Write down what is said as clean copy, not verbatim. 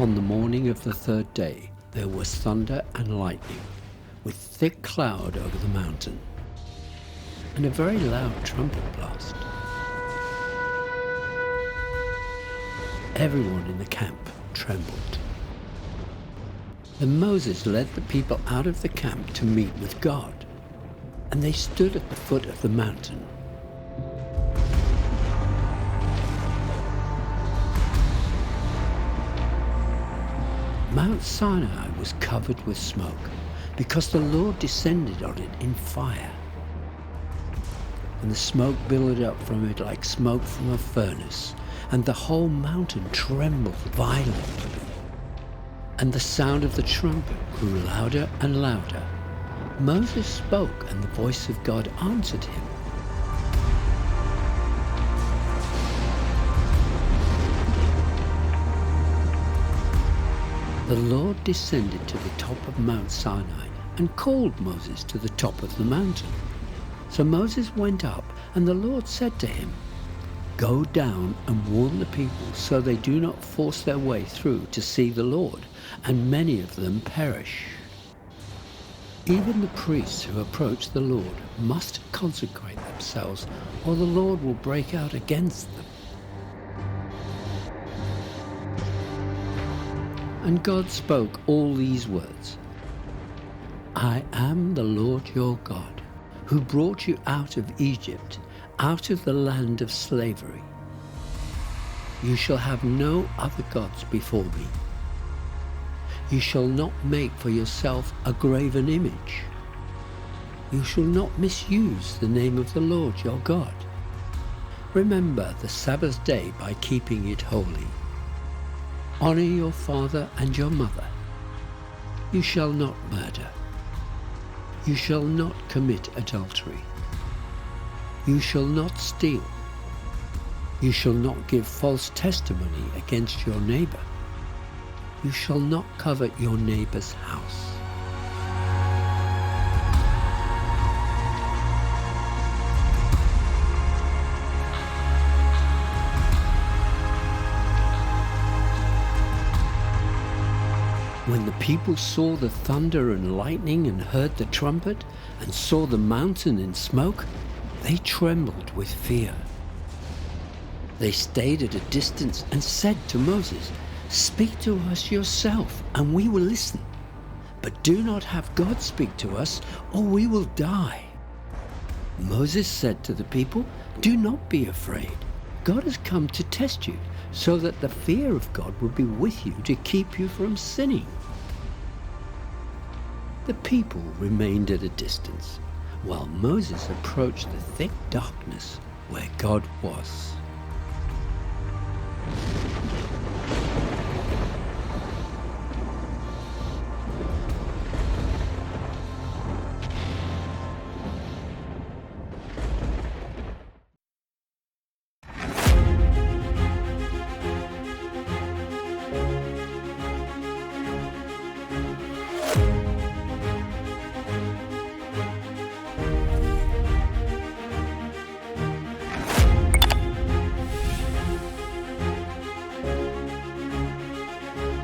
On the morning of the third day, there was thunder and lightning, with thick cloud over the mountain, and a very loud trumpet blast. Everyone in the camp trembled. Then Moses led the people out of the camp to meet with God, and they stood at the foot of the mountain. Mount Sinai was covered with smoke, because the Lord descended on it in fire. And the smoke billowed up from it like smoke from a furnace, and the whole mountain trembled violently. And the sound of the trumpet grew louder and louder. Moses spoke, and the voice of God answered him. The Lord descended to the top of Mount Sinai and called Moses to the top of the mountain. So Moses went up, and the Lord said to him, "Go down and warn the people so they do not force their way through to see the Lord, and many of them perish. Even the priests who approach the Lord must consecrate themselves, or the Lord will break out against them." And God spoke all these words: "I am the Lord your God, who brought you out of Egypt, out of the land of slavery. You shall have no other gods before me. You shall not make for yourself a graven image. You shall not misuse the name of the Lord your God. Remember the Sabbath day by keeping it holy. Honor your father and your mother. You shall not murder. You shall not commit adultery. You shall not steal. You shall not give false testimony against your neighbor. You shall not covet your neighbor's house." When the people saw the thunder and lightning and heard the trumpet and saw the mountain in smoke, they trembled with fear. They stayed at a distance and said to Moses, "Speak to us yourself, and we will listen. But do not have God speak to us, or we will die." Moses said to the people, "Do not be afraid. God has come to test you, so that the fear of God will be with you to keep you from sinning." The people remained at a distance, while Moses approached the thick darkness where God was.